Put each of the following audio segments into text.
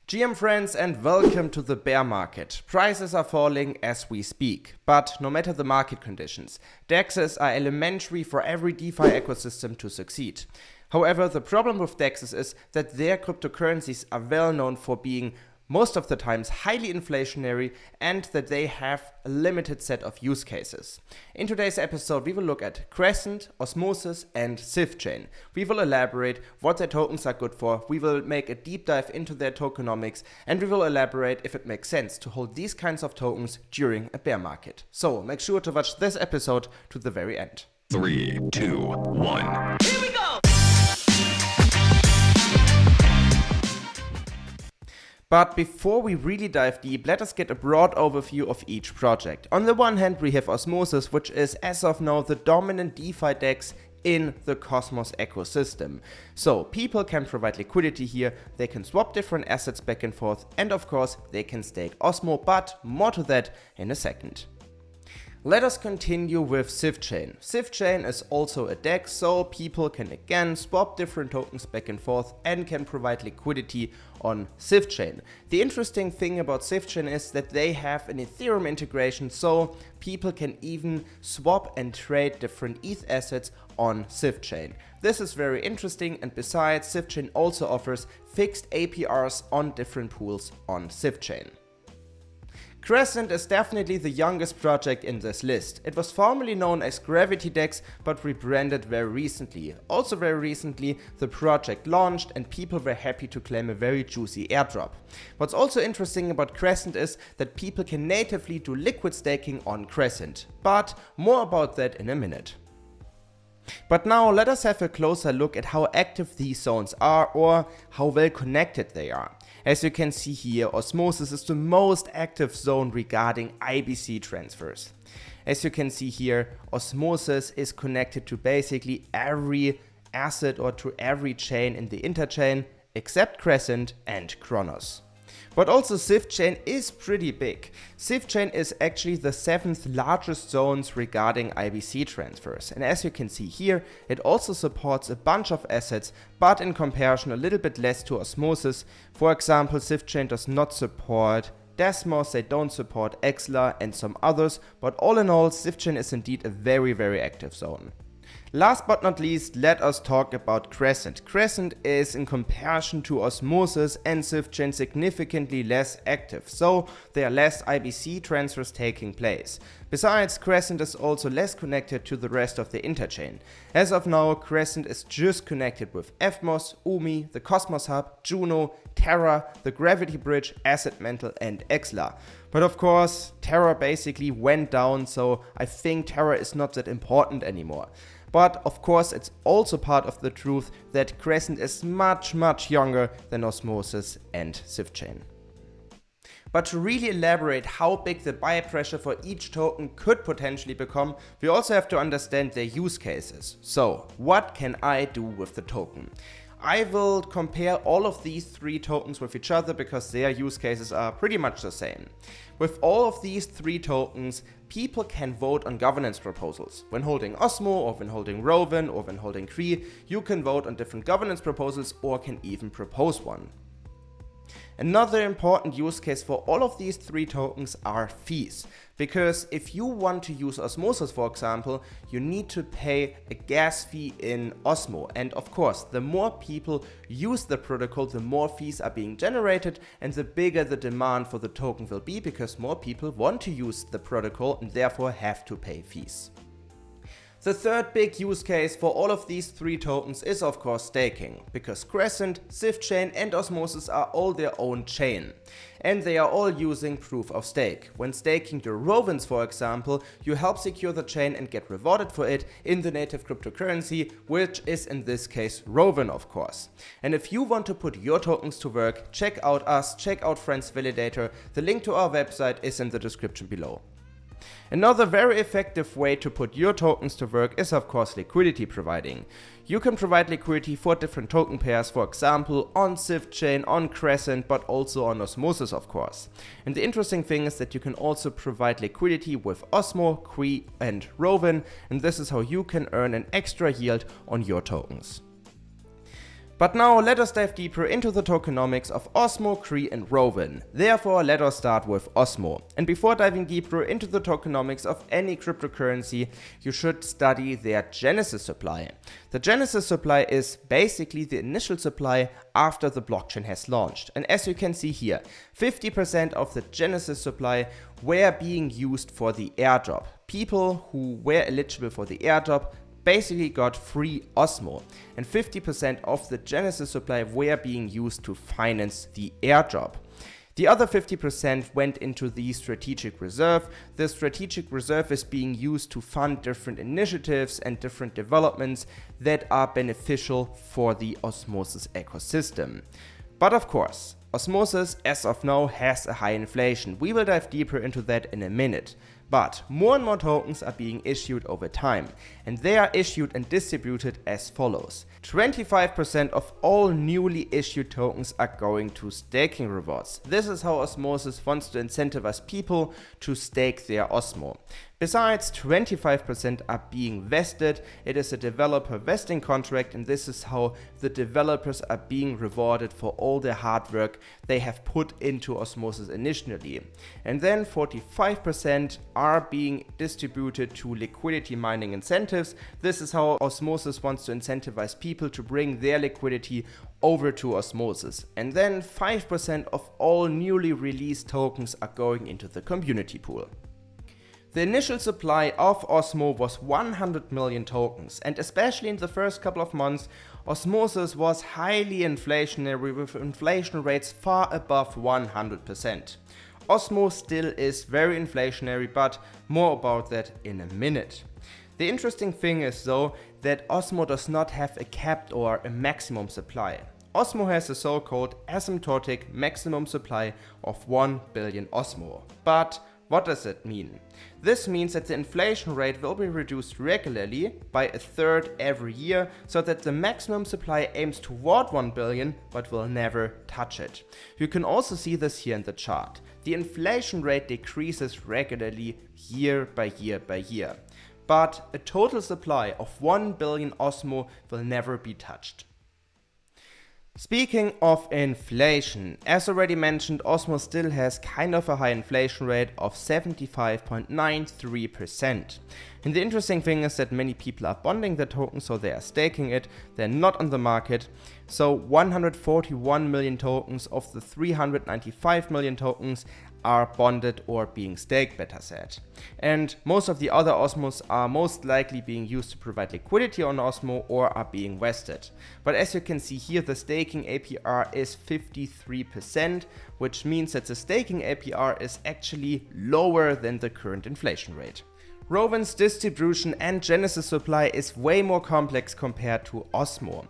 GM friends, and welcome to the bear market. Prices are falling as we speak, but no matter the market conditions, DEXs are elementary for every DeFi ecosystem to succeed. However, the problem with DEXs is that their cryptocurrencies are well known for being most of the times highly inflationary and that they have a limited set of use cases. In today's episode, we will look at Crescent, Osmosis, and Sifchain. We will elaborate what their tokens are good for, we will make a deep dive into their tokenomics, and we will elaborate if it makes sense to hold these kinds of tokens during a bear market. So make sure to watch this episode to the very end. 3, 2, 1. Here we go! But before we really dive deep, let us get a broad overview of each project. On the one hand, we have Osmosis, which is as of now the dominant DeFi DEX in the Cosmos ecosystem. So people can provide liquidity here, they can swap different assets back and forth, and of course they can stake Osmo, but more to that in a second. Let us continue with Sifchain. Sifchain is also a DEX, so people can again swap different tokens back and forth and can provide liquidity on Sifchain. The interesting thing about Sifchain is that they have an Ethereum integration, so people can even swap and trade different ETH assets on Sifchain. This is very interesting, and besides, Sifchain also offers fixed APRs on different pools on Sifchain. Crescent is definitely the youngest project in this list. It was formerly known as Gravity DEX, but rebranded very recently. Also very recently, the project launched and people were happy to claim a very juicy airdrop. What's also interesting about Crescent is that people can natively do liquid staking on Crescent, but more about that in a minute. But now let us have a closer look at how active these zones are or how well connected they are. As you can see here, Osmosis is the most active zone regarding IBC transfers. As you can see here, Osmosis is connected to basically every asset or to every chain in the interchain except Crescent and Kronos. But also Sifchain is pretty big. Sifchain is actually the 7th largest zones regarding IBC transfers. And as you can see here, it also supports a bunch of assets, but in comparison a little bit less to Osmosis. For example, Sifchain does not support Desmos, they don't support XLA and some others, but all in all, Sifchain is indeed a very active zone. Last but not least, let us talk about Crescent. Crescent is, in comparison to Osmosis and Sifchain, significantly less active, so there are less IBC transfers taking place. Besides, Crescent is also less connected to the rest of the interchain. As of now, Crescent is just connected with FMOS, UMI, the Cosmos Hub, Juno, Terra, the Gravity Bridge, Asset Mantle, and XLA. But of course, Terra basically went down, so I think Terra is not that important anymore. But of course, it's also part of the truth that Crescent is much younger than Osmosis and Sifchain. But to really elaborate how big the buy pressure for each token could potentially become, we also have to understand their use cases. So, what can I do with the token? I will compare all of these 3 tokens with each other because their use cases are pretty much the same. With all of these 3 tokens, people can vote on governance proposals. When holding Osmo, or when holding ROWAN, or when holding CRE, you can vote on different governance proposals or can even propose one. Another important use case for all of these 3 tokens are fees. Because if you want to use Osmosis, for example, you need to pay a gas fee in Osmo. And of course, the more people use the protocol, the more fees are being generated and the bigger the demand for the token will be, because more people want to use the protocol and therefore have to pay fees. The third big use case for all of these 3 tokens is of course staking, because Crescent, Sifchain and Osmosis are all their own chain. And they are all using proof of stake. When staking your ROWANs, for example, you help secure the chain and get rewarded for it in the native cryptocurrency, which is in this case ROWAN of course. And if you want to put your tokens to work, check out us, check out FRENS VALIDATOR, the link to our website is in the description below. Another very effective way to put your tokens to work is of course liquidity providing. You can provide liquidity for different token pairs, for example on Sifchain, on Crescent, but also on Osmosis of course. And the interesting thing is that you can also provide liquidity with Osmo, CRE and ROWAN, and this is how you can earn an extra yield on your tokens. But now let us dive deeper into the tokenomics of OSMO, CRE and ROWAN. Therefore, let us start with OSMO. And before diving deeper into the tokenomics of any cryptocurrency, you should study their genesis supply. The genesis supply is basically the initial supply after the blockchain has launched. And as you can see here, 50% of the genesis supply were being used for the airdrop. People who were eligible for the airdrop basically got free OSMO, and 50% of the genesis supply were being used to finance the airdrop. The other 50% went into the strategic reserve. The strategic reserve is being used to fund different initiatives and different developments that are beneficial for the Osmosis ecosystem. But of course, Osmosis as of now has a high inflation. We will dive deeper into that in a minute. But more and more tokens are being issued over time, and they are issued and distributed as follows. 25% of all newly issued tokens are going to staking rewards. This is how Osmosis wants to incentivize people to stake their Osmo. Besides, 25% are being vested. It is a developer vesting contract, and this is how the developers are being rewarded for all the hard work they have put into Osmosis initially. And then 45% are being distributed to liquidity mining incentives. This is how Osmosis wants to incentivize people to bring their liquidity over to Osmosis. And then 5% of all newly released tokens are going into the community pool. The initial supply of Osmo was 100 million tokens, and especially in the first couple of months, Osmosis was highly inflationary with inflation rates far above 100%. Osmo still is very inflationary, but more about that in a minute. The interesting thing is though that Osmo does not have a capped or a maximum supply. Osmo has a so-called asymptotic maximum supply of 1 billion Osmo. But what does it mean? This means that the inflation rate will be reduced regularly by a third every year, so that the maximum supply aims toward 1 billion but will never touch it. You can also see this here in the chart. The inflation rate decreases regularly year by year by year, but a total supply of 1 billion Osmo will never be touched. Speaking of inflation, as already mentioned, Osmo still has kind of a high inflation rate of 75.93%. And the interesting thing is that many people are bonding the token, so they are staking it, they're not on the market. So 141 million tokens of the 395 million tokens are bonded or being staked, better said. And most of the other Osmos are most likely being used to provide liquidity on Osmo or are being vested. But as you can see here, the staking APR is 53%, which means that the staking APR is actually lower than the current inflation rate. ROWAN's distribution and genesis supply is way more complex compared to Osmo,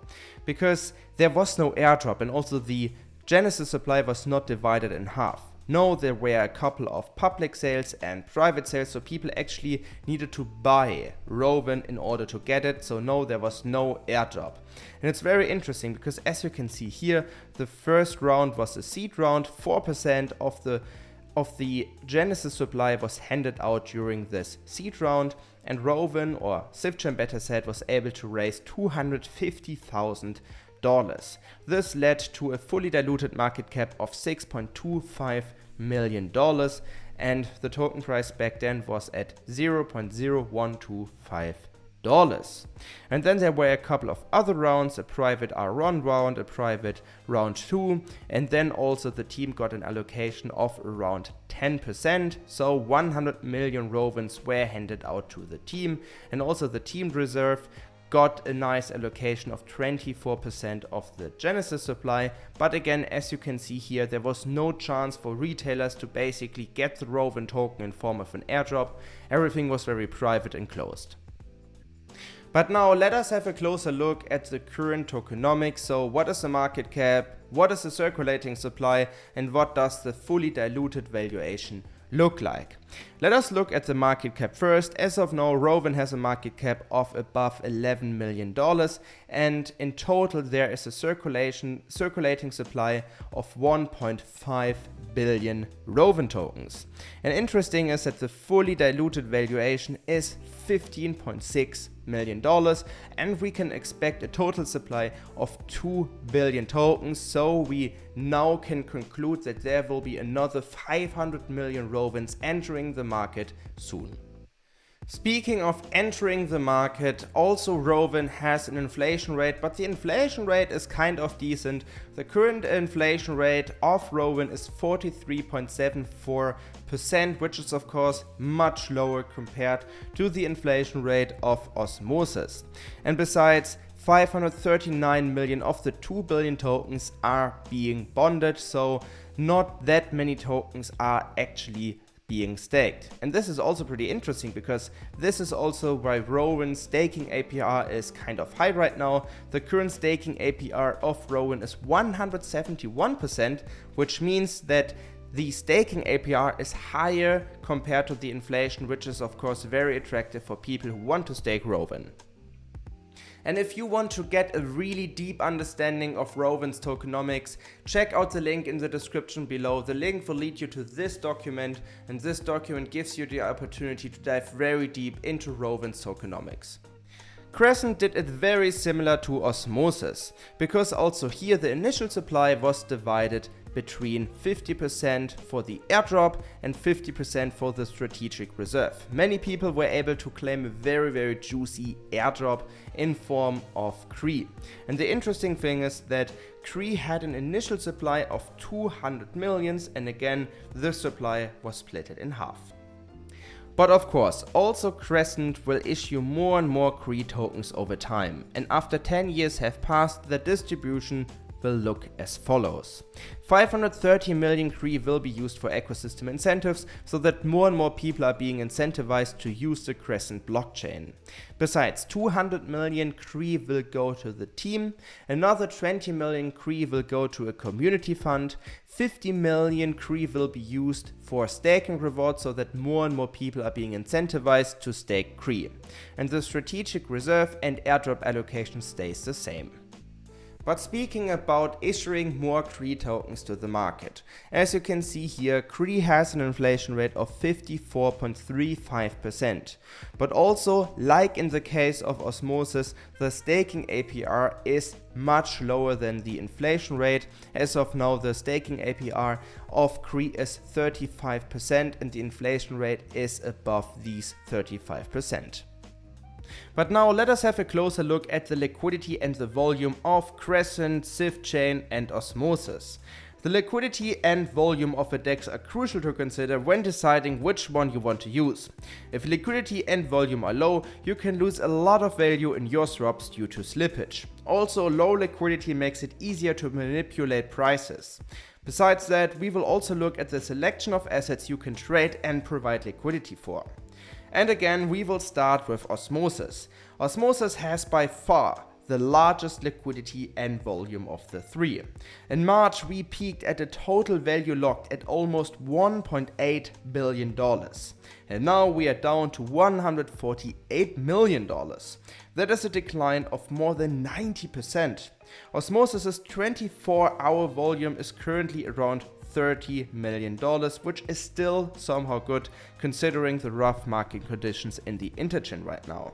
because there was no airdrop and also the genesis supply was not divided in half. No, there were a couple of public sales and private sales, so people actually needed to buy ROWAN in order to get it. So no, there was no airdrop. And it's very interesting because as you can see here, the first round was a seed round. 4% of the genesis supply was handed out during this seed round, and ROWAN, or Sifchain better said, was able to raise $250,000. This led to a fully diluted market cap of $6.25 million, and the token price back then was at $0.0125. And then there were a couple of other rounds, a private R1 round, a private round 2, and then also the team got an allocation of around 10%, so 100 million ROWANs were handed out to the team, and also the team reserve got a nice allocation of 24% of the genesis supply. But again, as you can see here, there was no chance for retailers to basically get the ROWAN token in form of an airdrop. Everything was very private and closed. But now let us have a closer look at the current tokenomics. So what is the market cap, what is the circulating supply, and what does the fully diluted valuation look like? Let us look at the market cap first. As of now, ROWAN has a market cap of above $11 million, and in total there is a circulating supply of 1.5 billion ROWAN tokens. And interesting is that the fully diluted valuation is $15.6 million, and we can expect a total supply of 2 billion tokens, so we now can conclude that there will be another 500 million ROWANs entering the market soon. Speaking of entering the market, also ROWAN has an inflation rate, but the inflation rate is kind of decent. The current inflation rate of ROWAN is 43.74%, which is of course much lower compared to the inflation rate of Osmosis. And besides, 539 million of the 2 billion tokens are being bonded, so not that many tokens are actually being staked. And this is also pretty interesting because this is also why ROWAN's staking APR is kind of high right now. The current staking APR of ROWAN is 171%, which means that the staking APR is higher compared to the inflation, which is of course very attractive for people who want to stake ROWAN. And if you want to get a really deep understanding of ROWAN's tokenomics, check out the link in the description below. The link will lead you to this document, and this document gives you the opportunity to dive very deep into ROWAN's tokenomics. Crescent did it very similar to Osmosis, because also here the initial supply was divided between 50% for the airdrop and 50% for the strategic reserve. Many people were able to claim a very juicy airdrop in form of CRE. And the interesting thing is that CRE had an initial supply of 200 millions, and again the supply was split in half. But of course, also Crescent will issue more and more CRE tokens over time, and after 10 years have passed, the distribution will look as follows. 530 million CRE will be used for ecosystem incentives, so that more and more people are being incentivized to use the Crescent blockchain. Besides, 200 million CRE will go to the team, another 20 million CRE will go to a community fund, 50 million CRE will be used for staking rewards, so that more and more people are being incentivized to stake CRE. And the strategic reserve and airdrop allocation stays the same. But speaking about issuing more CRE tokens to the market, as you can see here, CRE has an inflation rate of 54.35%. But also, like in the case of Osmosis, the staking APR is much lower than the inflation rate. As of now, the staking APR of CRE is 35% and the inflation rate is above these 35%. But now let us have a closer look at the liquidity and the volume of Crescent, Sifchain and Osmosis. The liquidity and volume of a DEX are crucial to consider when deciding which one you want to use. If liquidity and volume are low, you can lose a lot of value in your swaps due to slippage. Also, low liquidity makes it easier to manipulate prices. Besides that, we will also look at the selection of assets you can trade and provide liquidity for. And again, we will start with Osmosis. Osmosis has by far the largest liquidity and volume of the three. In March, we peaked at a total value locked at almost $1.8 billion. And now we are down to $148 million. That is a decline of more than 90%. Osmosis's 24-hour volume is currently around $30 million, which is still somehow good considering the rough market conditions in the interchain right now.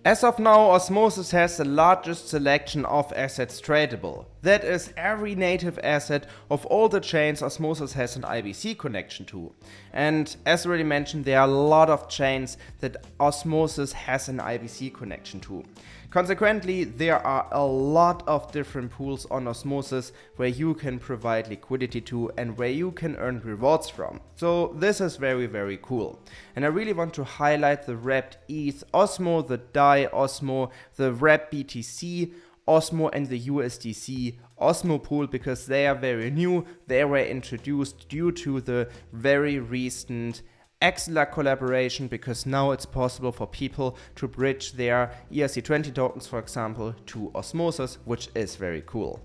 As of now, Osmosis has the largest selection of assets tradable. That is every native asset of all the chains Osmosis has an IBC connection to. And as already mentioned, there are a lot of chains that Osmosis has an IBC connection to. Consequently, there are a lot of different pools on Osmosis where you can provide liquidity to and where you can earn rewards from. So this is very cool. And I really want to highlight the wrapped ETH Osmo, the DAI Osmo, the wrapped BTC Osmo and the USDC Osmo pool because they are very new. They were introduced due to the very recent Axelar collaboration, because now it's possible for people to bridge their ERC20 tokens, for example, to Osmosis, which is very cool.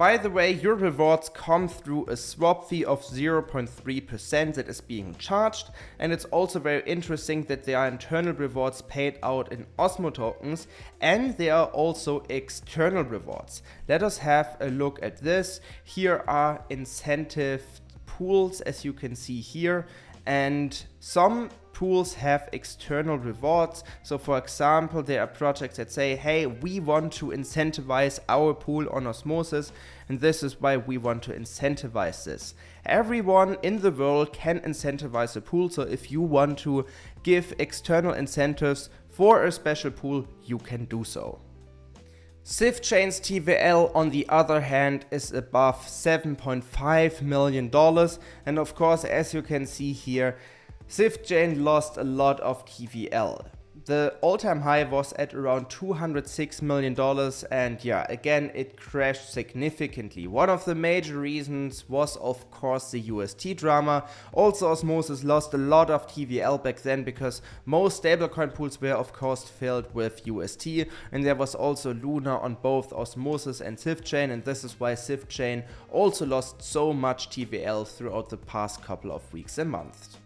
By the way, your rewards come through a swap fee of 0.3% that is being charged, and it's also very interesting that there are internal rewards paid out in Osmo tokens, and there are also external rewards. Let us have a look at this. Here are incentive pools, as you can see here, and some pools have external rewards. So for example, there are projects that say, hey, we want to incentivize our pool on Osmosis, and this is why we want to incentivize this. Everyone in the world can incentivize a pool, so if you want to give external incentives for a special pool, you can do so. Sifchain's TVL, on the other hand, is above $7.5 million, and of course, as you can see here, Sifchain lost a lot of TVL. The all-time high was at around $206 million, and yeah, again, it crashed significantly. One of the major reasons was, of course, the UST drama. Also, Osmosis lost a lot of TVL back then because most stablecoin pools were, of course, filled with UST, and there was also Luna on both Osmosis and Sifchain, and this is why Sifchain also lost so much TVL throughout the past couple of weeks and months.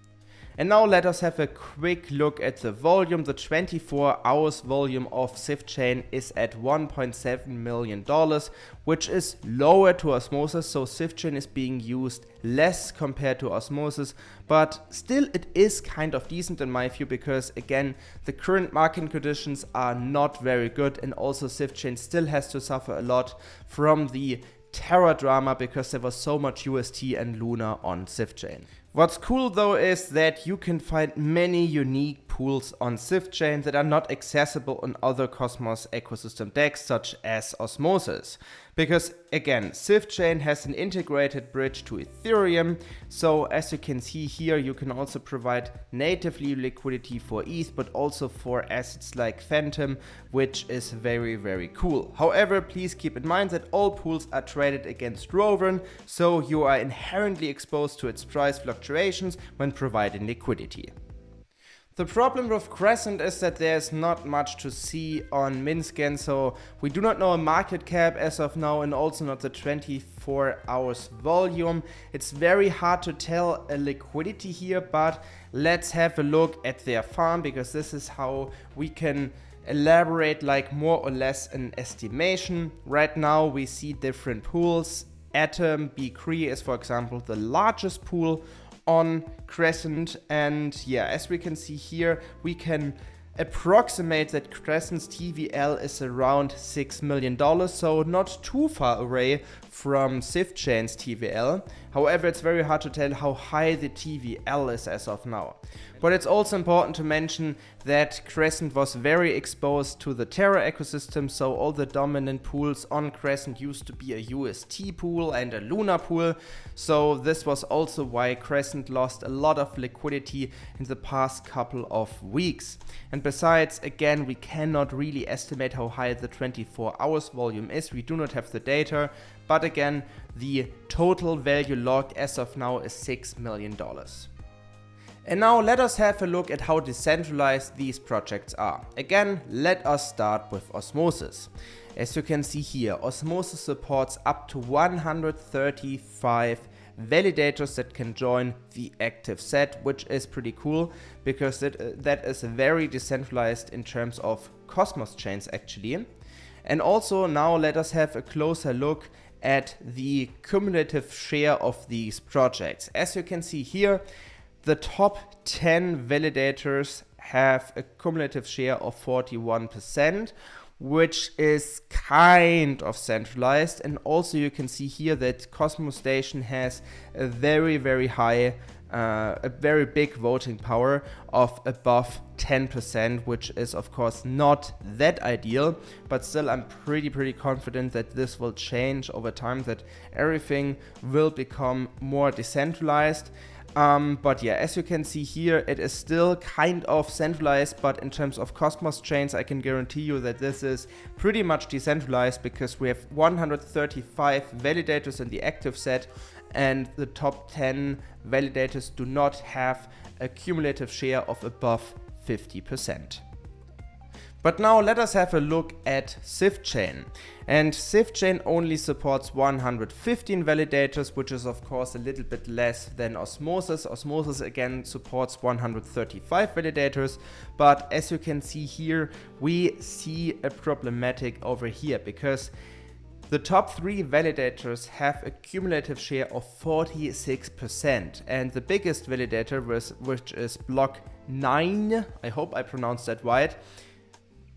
And now let us have a quick look at the volume. The 24 hours volume of Sifchain is at $1.7 million, which is lower to Osmosis, so Sifchain is being used less compared to Osmosis, but still it is kind of decent in my view, because again, the current market conditions are not very good, and also Sifchain still has to suffer a lot from the Terra drama because there was so much UST and Luna on Sifchain. What's cool though is that you can find many unique pools on Sifchain that are not accessible on other Cosmos ecosystem DEX such as Osmosis. Because again, Sifchain has an integrated bridge to Ethereum, so as you can see here, you can also provide natively liquidity for ETH, but also for assets like Phantom, which is very, very cool. However, please keep in mind that all pools are traded against ROWAN, so you are inherently exposed to its price fluctuations when providing liquidity. The problem with Crescent is that there's not much to see on Minscan, so we do not know a market cap as of now, and also not the 24 hours volume. It's very hard to tell a liquidity here, but let's have a look at their farm, because this is how we can elaborate like more or less an estimation. Right now we see different pools. Atom CRE is, for example, the largest pool on Crescent, and yeah, as we can see here, we can approximate that Crescent's TVL is around $6 million, so not too far away from Sifchain's TVL. However, it's very hard to tell how high the TVL is as of now. But it's also important to mention that Crescent was very exposed to the Terra ecosystem, so all the dominant pools on Crescent used to be a UST pool and a Luna pool, so this was also why Crescent lost a lot of liquidity in the past couple of weeks. And besides, again, we cannot really estimate how high the 24 hours volume is, we do not have the data, but again, the total value logged as of now is $6 million. And now let us have a look at how decentralized these projects are. Again, let us start with Osmosis. As you can see here, Osmosis supports up to 135 validators that can join the active set, which is pretty cool because that is very decentralized in terms of Cosmos chains actually. And also now let us have a closer look at the cumulative share of these projects. As you can see here, the top 10 validators have a cumulative share of 41%, which is kind of centralized. And also you can see here that Cosmos Station has a very, very high, a very big voting power of above 10%, which is of course not that ideal, but still I'm pretty confident that this will change over time, that everything will become more decentralized. But yeah, as you can see here, it is still kind of centralized, but in terms of Cosmos chains, I can guarantee you that this is pretty much decentralized because we have 135 validators in the active set, and the top 10 validators do not have a cumulative share of above 50%. But now let us have a look at Sifchain. And Sifchain only supports 115 validators, which is of course a little bit less than Osmosis. Osmosis again supports 135 validators, but as you can see here, we see a problematic over here because the top 3 validators have a cumulative share of 46%, and the biggest validator, which is block 9, I hope I pronounced that right,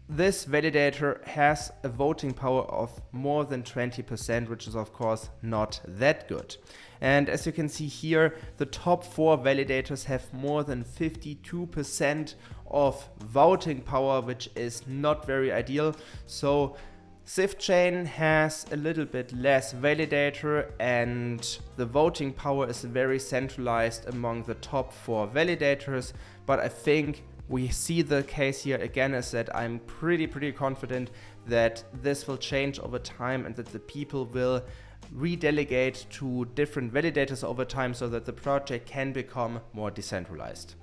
this validator has a voting power of more than 20%, which is of course not that good. And as you can see here, the top 4 validators have more than 52% of voting power, which is not very ideal. So Sifchain has a little bit less validator, and the voting power is very centralized among the top 4 validators, but I think we see the case here again is that I'm pretty confident that this will change over time and that the people will redelegate to different validators over time so that the project can become more decentralized.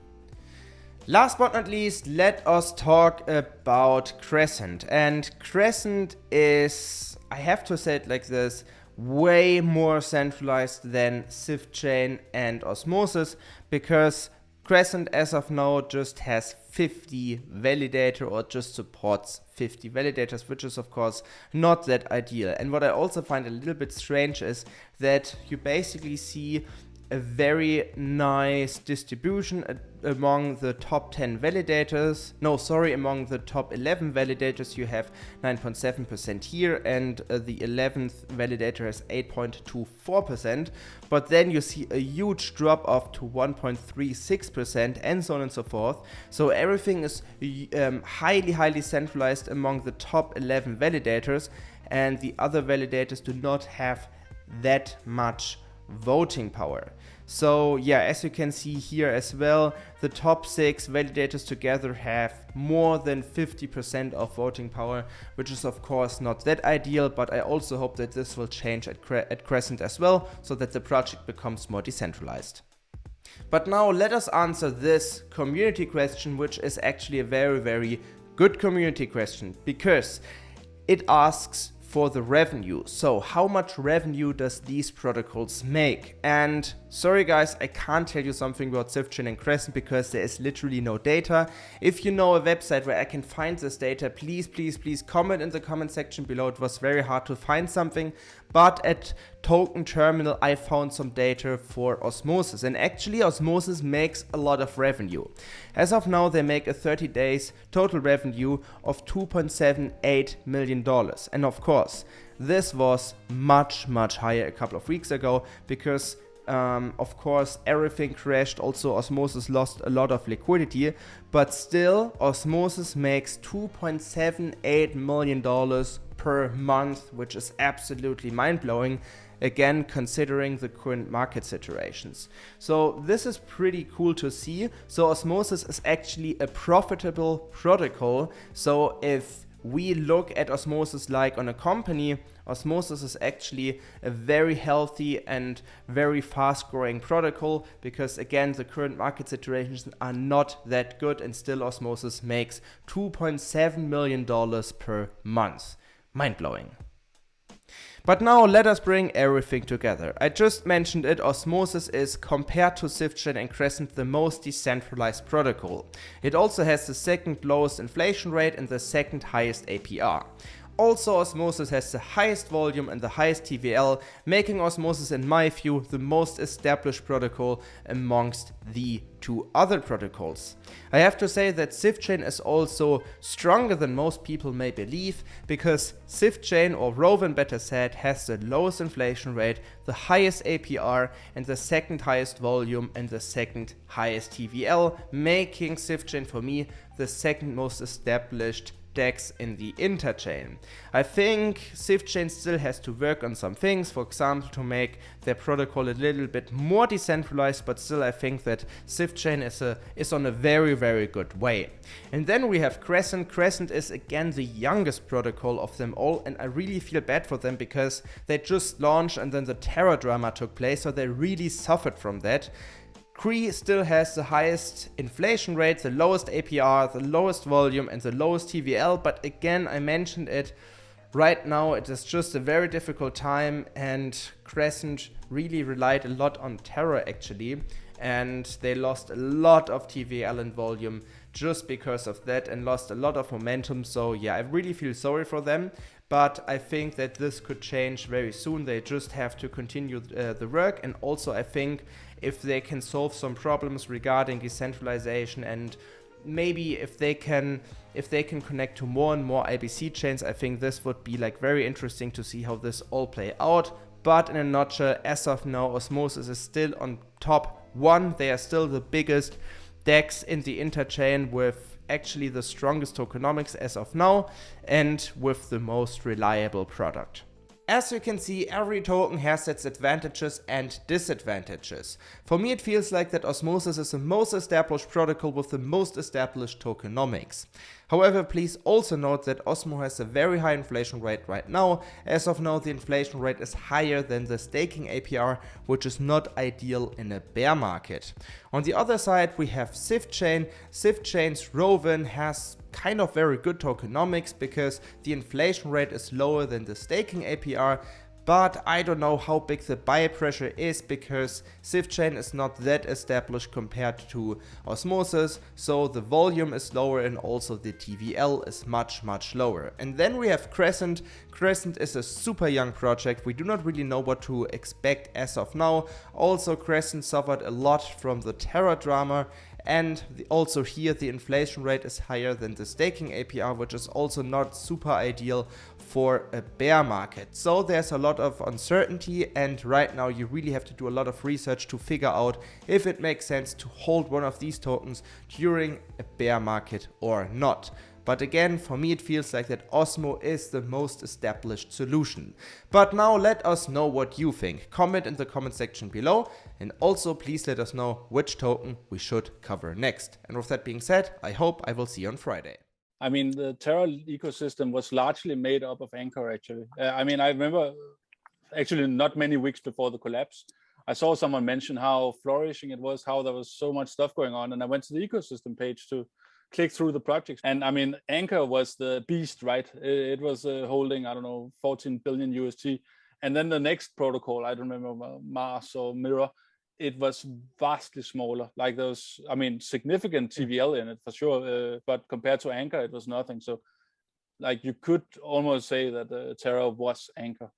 Last but not least, let us talk about Crescent. And Crescent is, I have to say it like this, way more centralized than Sifchain and Osmosis, because Crescent as of now just has 50 validator, or just supports 50 validators, which is of course not that ideal. And what I also find a little bit strange is that you basically see a very nice distribution among the top 10 validators. No, sorry, among the top 11 validators you have 9.7% here, and the 11th validator has 8.24%. But then you see a huge drop off to 1.36% and so on and so forth. So everything is highly centralized among the top 11 validators, and the other validators do not have that much voting power. So yeah, as you can see here as well, the top 6 validators together have more than 50% of voting power, which is of course not that ideal, but I also hope that this will change at Crescent as well, so that the project becomes more decentralized. But now let us answer this community question, which is actually a very good community question, because it asks for the revenue. So how much revenue does these protocols make? And sorry guys, I can't tell you something about Sifchain and Crescent because there is literally no data. If you know a website where I can find this data, please comment in the comment section below. It was very hard to find something, but at Token Terminal I found some data for Osmosis, and actually Osmosis makes a lot of revenue. As of now they make a 30 days total revenue of $2.78 million, and of course this was much higher a couple of weeks ago because of course everything crashed. Also Osmosis lost a lot of liquidity, but still Osmosis makes $2.78 million per month, which is absolutely mind-blowing, again considering the current market situations. So this is pretty cool to see. So Osmosis is actually a profitable protocol. So if we look at Osmosis like on a company, Osmosis is actually a very healthy and very fast growing protocol, because again the current market situations are not that good, and still Osmosis makes $2.7 million per month. Mind-blowing. But now let us bring everything together. I just mentioned it, Osmosis is, compared to Sifchain and Crescent, the most decentralized protocol. It also has the second lowest inflation rate and the second highest APR. Also, Osmosis has the highest volume and the highest TVL, making Osmosis, in my view, the most established protocol amongst the 2 other protocols. I have to say that Sifchain is also stronger than most people may believe, because Sifchain, or ROWAN better said, has the lowest inflation rate, the highest APR, and the second highest volume and the second highest TVL, making Sifchain for me the second most established DEX in the interchain. I think Sifchain still has to work on some things, for example to make their protocol a little bit more decentralized, but still I think that Sifchain is on a very good way. And then we have Crescent. Crescent is again the youngest protocol of them all, and I really feel bad for them because they just launched and then the Terra drama took place, so they really suffered from that. CRE still has the highest inflation rate, the lowest APR, the lowest volume, and the lowest TVL. But again, I mentioned it, right now it is just a very difficult time, and Crescent really relied a lot on Terra actually, and they lost a lot of TVL and volume just because of that and lost a lot of momentum. So yeah, I really feel sorry for them, but I think that this could change very soon. They just have to continue the work, and also I think if they can solve some problems regarding decentralization, and maybe if they can connect to more and more IBC chains, I think this would be like very interesting to see how this all play out. But in a nutshell, as of now, Osmosis is still on top one. They are still the biggest DEX in the interchain, with actually the strongest tokenomics as of now, and with the most reliable product. As you can see, every token has its advantages and disadvantages. For me, it feels like that Osmosis is the most established protocol with the most established tokenomics. However, please also note that Osmo has a very high inflation rate right now. As of now, the inflation rate is higher than the staking APR, which is not ideal in a bear market. On the other side, we have Sifchain. Sifchain's ROWAN has kind of very good tokenomics because the inflation rate is lower than the staking APR, but I don't know how big the buy pressure is because Sifchain is not that established compared to Osmosis, so the volume is lower and also the TVL is much lower. And then we have Crescent. Crescent is a super young project. We do not really know what to expect as of now. Also, Crescent suffered a lot from the Terra drama, and also here the inflation rate is higher than the staking APR, which is also not super ideal for a bear market. So there's a lot of uncertainty, and right now you really have to do a lot of research to figure out if it makes sense to hold one of these tokens during a bear market or not. But again, for me it feels like that Osmo is the most established solution. But now let us know what you think. Comment in the comment section below, and also please let us know which token we should cover next. And with that being said, I hope I will see you on Friday. I mean, the Terra ecosystem was largely made up of Anchor actually. I mean, I remember actually not many weeks before the collapse, I saw someone mention how flourishing it was, how there was so much stuff going on, and I went to the ecosystem page to click through the projects, and I mean, Anchor was the beast, right? It was holding, I don't know, 14 billion UST, and then the next protocol, I don't remember, Mars or Mirror, it was vastly smaller. Like those, I mean, significant TVL in it for sure, but compared to Anchor, it was nothing. So like you could almost say that Terra was Anchor.